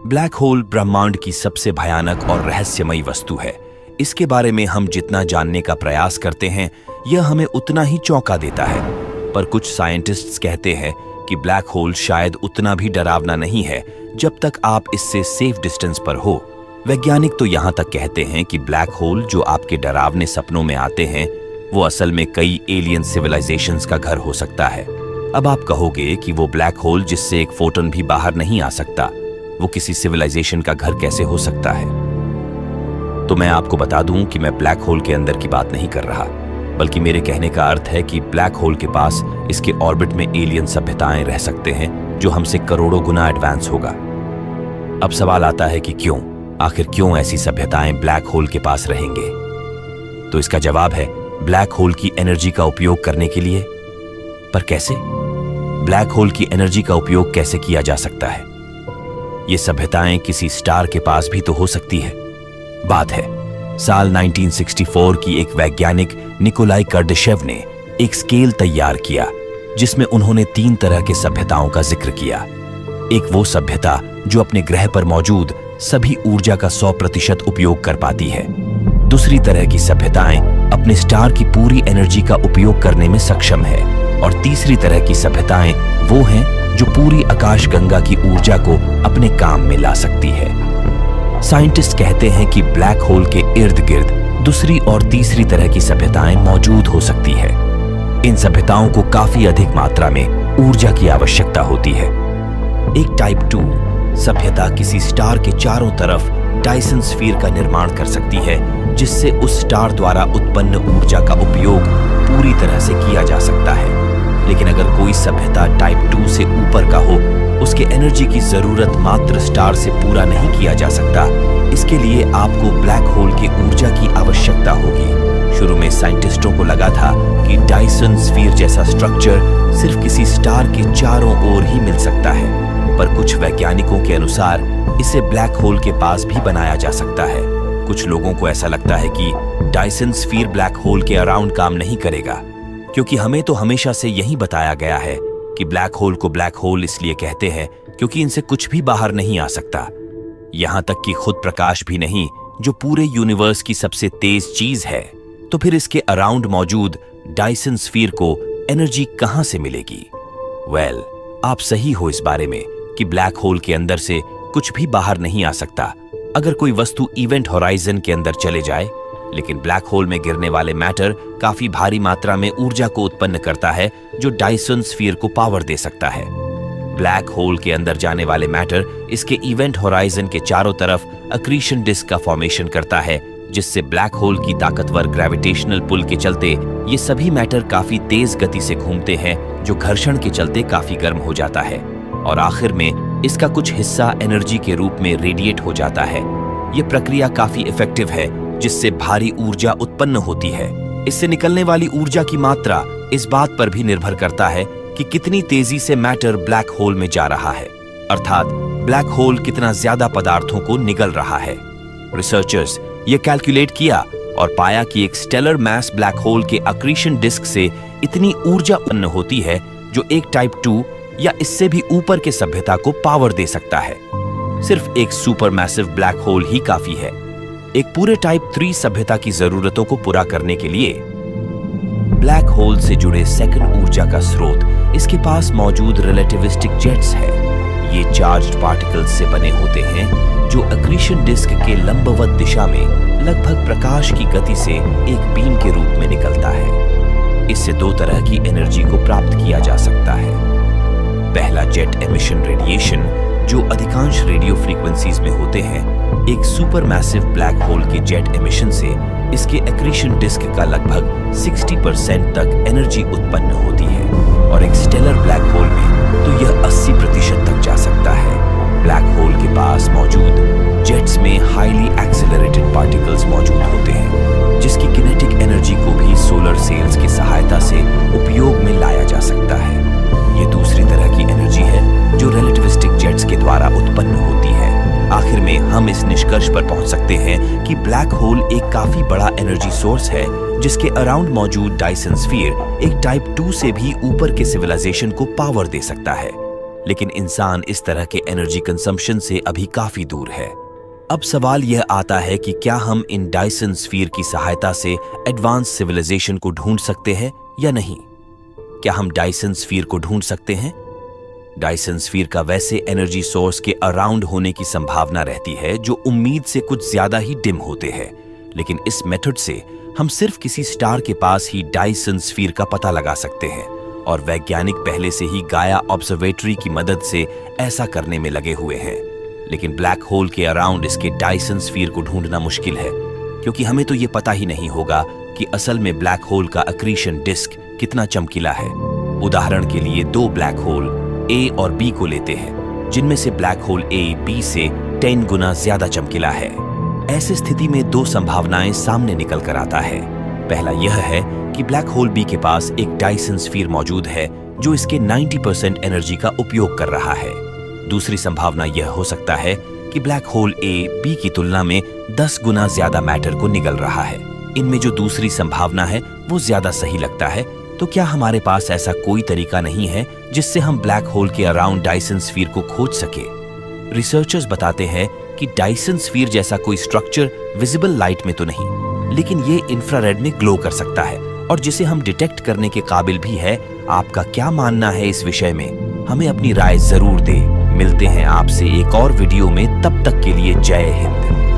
Black hole ब्रह्मांड की सबसे भयानक और रहस्यमयी वस्तु है। इसके बारे में हम जितना जानने का प्रयास करते हैं, यह हमें उतना ही चौंका देता है। पर कुछ साइंटिस्ट्स कहते हैं कि ब्लैक होल शायद उतना भी डरावना नहीं है जब तक आप इससे सेफ डिस्टेंस पर हो। वैज्ञानिक तो यहाँ तक कहते हैं कि ब्लैक होल जो आपके डरावने सपनों में आते हैं, वो असल में कई एलियन सिविलाइजेशंस का घर हो सकता है। अब आप कहोगे कि वो ब्लैक होल जिससे एक फोटोन भी बाहर नहीं आ सकता, वो किसी सिविलाइजेशन का घर कैसे हो सकता है? तो मैं आपको बता दूं कि मैं ब्लैक होल के अंदर की बात नहीं कर रहा, बल्कि मेरे कहने का अर्थ है कि ब्लैक होल के पास इसके ऑर्बिट में एलियन सभ्यताएं रह सकते हैं जो हमसे करोड़ों गुना एडवांस होगा। अब सवाल आता है कि क्यों, आखिर क्यों ऐसी सभ्यताएं ब्लैक होल के पास रहेंगे? तो इसका जवाब है ब्लैक होल की एनर्जी का उपयोग करने के लिए। पर कैसे? ब्लैक होल की एनर्जी का उपयोग कैसे किया जा सकता है? ये सभ्यताएं किसी स्टार के पास भी तो हो सकती है। बात है साल 1964 की। एक वैज्ञानिक निकोलाई कर्डाशेव ने एक स्केल तैयार किया जिसमें उन्होंने 3 तरह के सभ्यताओं का जिक्र किया। एक वो सभ्यता जो अपने ग्रह पर मौजूद सभी ऊर्जा का 100% उपयोग कर पाती है। दूसरी तरह की सभ्यताएं अपने स्टार की पूरी एनर्जी का उपयोग करने में सक्षम है। और तीसरी तरह की सभ्यताएं वो हैं जो पूरी आकाशगंगा की ऊर्जा को अपने काम में ला सकती है। साइंटिस्ट कहते हैं कि ब्लैक होल के इर्द गिर्द दूसरी और तीसरी तरह की सभ्यताएं मौजूद हो सकती है। इन सभ्यताओं को काफी अधिक मात्रा में ऊर्जा की आवश्यकता होती है। एक टाइप 2 सभ्यता किसी स्टार के चारों तरफ डायसन स्फीयर का निर्माण कर सकती है, जिससे उस स्टार द्वारा उत्पन्न ऊर्जा का उपयोग पूरी तरह से किया जा सकता है। लेकिन अगर कोई सभ्यता टाइप 2 से ऊपर का हो, उसके एनर्जी की जरूरत मात्र स्टार से पूरा नहीं किया जा सकता। इसके लिए आपको ब्लैक होल की ऊर्जा की आवश्यकता होगी। शुरू में साइंटिस्टों को लगा था कि डायसन स्फीयर जैसा स्ट्रक्चर सिर्फ किसी स्टार के चारों ओर ही मिल सकता है, पर कुछ वैज्ञानिकों के अनुसार इसे ब्लैक होल के पास भी बनाया जा सकता है। कुछ लोगों को ऐसा लगता है कि डायसन स्फीयर ब्लैक होल के अराउंड काम नहीं करेगा, क्योंकि हमें तो हमेशा से यही बताया गया है कि ब्लैक होल को ब्लैक होल इसलिए कहते हैं क्योंकि इनसे कुछ भी बाहर नहीं आ सकता। यहां तक कि खुद प्रकाश भी नहीं, जो पूरे यूनिवर्स की सबसे तेज चीज है। तो फिर इसके अराउंड मौजूद डायसन स्फीयर को एनर्जी कहां से मिलेगी? वेल, आप सही हो इस बारे में कि ब्लैक होल के अंदर से कुछ भी बाहर नहीं आ सकता अगर कोई वस्तु इवेंट होराइजन के अंदर चले जाए। लेकिन ब्लैक होल में गिरने वाले मैटर काफी भारी मात्रा में ऊर्जा को उत्पन्न करता है, जो डायसन स्फीयर को पावर दे सकता है। ब्लैक होल के अंदर जाने वाले मैटर इसके इवेंट होराइजन के चारों तरफ अक्रीशन डिस्क का फॉर्मेशन करता है, जिससे ब्लैक होल की ताकतवर ग्रेविटेशनल पुल के चलते ये सभी मैटर काफी तेज गति से घूमते हैं, जो घर्षण के चलते काफी गर्म हो जाता है और आखिर में इसका कुछ हिस्सा एनर्जी के रूप में रेडिएट हो जाता है। ये प्रक्रिया काफी इफेक्टिव है, जिससे भारी ऊर्जा उत्पन्न होती है। इससे निकलने वाली ऊर्जा की मात्रा इस बात पर भी निर्भर करता है कि कितनी तेजी से मैटर ब्लैक होल में जा रहा है, अर्थात ब्लैक होल कितना ज्यादा पदार्थों को निगल रहा है। रिसर्चर्स ये कैलकुलेट किया और पाया कि एक स्टेलर मैस ब्लैक होल के अक्रीशन डिस्क से इतनी ऊर्जा उत्पन्न होती है जो एक टाइप 2 या इससे भी ऊपर के सभ्यता को पावर दे सकता है। सिर्फ एक सुपर मैसिव ब्लैक होल ही काफी है एक पूरे टाइप 3 सभ्यता की जरूरतों को पूरा करने के लिए। ब्लैक होल से जुड़े सेकंड ऊर्जा का स्रोत इसके पास मौजूद रिलेटिविस्टिक जेट्स है। ये चार्ज्ड पार्टिकल्स से बने होते हैं जो अक्रीशन डिस्क के लंबवत दिशा में लगभग प्रकाश की गति से एक बीम के रूप में निकलता है। इससे 2 तरह की एनर्जी को प्राप्त किया जा सकता है। पहला जेट एमिशन रेडिएशन, जो अधिकांश रेडियो फ्रीक्वेंसीज में होते हैं। एक सुपर मैसिव ब्लैक होल के जेट एमिशन से इसके एक्रीशन डिस्क का लगभग 60% तक एनर्जी उत्पन्न होती है और एक स्टेलर ब्लैक होल में तो यह 80% तक जा सकता है। ब्लैक होल के पास मौजूद जेट्स में हाईली एक्सेलरेटेड पार्टिकल्स मौजूद होते हैं, जिसकी किनेटिक एनर्जी को भी सोलर सेल्स की सहायता से उपयोग में लाया जा सकता है। ये दूसरी तरह की एनर्जी है जो रिलेटिविस्टिक जेट्स के द्वारा उत्पन्न होती है। आखिर में हम इस निष्कर्ष पर पहुंच सकते हैं कि ब्लैक होल एक काफी बड़ा एनर्जी सोर्स है, जिसके अराउंड मौजूद डायसन स्फीयर एक टाइप 2 से भी ऊपर के सिविलाइजेशन को पावर दे सकता है। लेकिन इंसान इस तरह के एनर्जी कंजम्पशन से अभी काफी दूर है। अब सवाल यह आता है कि क्या हम इन डायसन स्फीयर की सहायता से एडवांस सिविलाइजेशन को ढूंढ सकते हैं या नहीं? क्या हम डायसन स्फीयर को ढूंढ सकते हैं? डायसन स्फीयर का वैसे एनर्जी सोर्स के अराउंड होने की संभावना रहती है जो उम्मीद से कुछ ज्यादा ही डिम होते हैं, लेकिन इस मेथड से हम सिर्फ किसी स्टार के पास ही डायसन स्फीयर का पता लगा सकते हैं और वैज्ञानिक पहले से ही गाया ऑब्जर्वेटरी की मदद से ऐसा करने में लगे हुए हैं। लेकिन ब्लैक होल के अराउंड इसके डायसन स्फीयर को ढूंढना मुश्किल है, क्योंकि हमें तो ये पता ही नहीं होगा कि असल में ब्लैक होल का अक्रीशन डिस्क कितना चमकीला है। उदाहरण के लिए 2 ब्लैक होल ए और बी को लेते हैं, जिनमें से ब्लैक होल ए बी से 10 गुना ज्यादा चमकीला है। ऐसी स्थिति में 2 संभावनाएं सामने निकल कर आता है। पहला यह है कि ब्लैक होल बी के पास एक डायसन स्फीयर मौजूद है जो इसके 90% एनर्जी का उपयोग कर रहा है। दूसरी संभावना यह हो सकता है कि ब्लैक होल ए बी की तुलना में 10 गुना ज्यादा मैटर को निगल रहा है। इनमें जो दूसरी संभावना है वो ज्यादा सही लगता है। तो क्या हमारे पास ऐसा कोई तरीका नहीं है जिससे हम ब्लैक होल के अराउंड डायसन स्फीयर को खोज सके? रिसर्चर्स बताते हैं कि डायसन स्फीयर जैसा कोई स्ट्रक्चर विजिबल लाइट में तो नहीं, लेकिन ये इंफ्रारेड में ग्लो कर सकता है और जिसे हम डिटेक्ट करने के काबिल भी है। आपका क्या मानना है इस विषय में? हमें अपनी राय जरूर दें। मिलते हैं आपसे एक और वीडियो में, तब तक के लिए जय हिंद।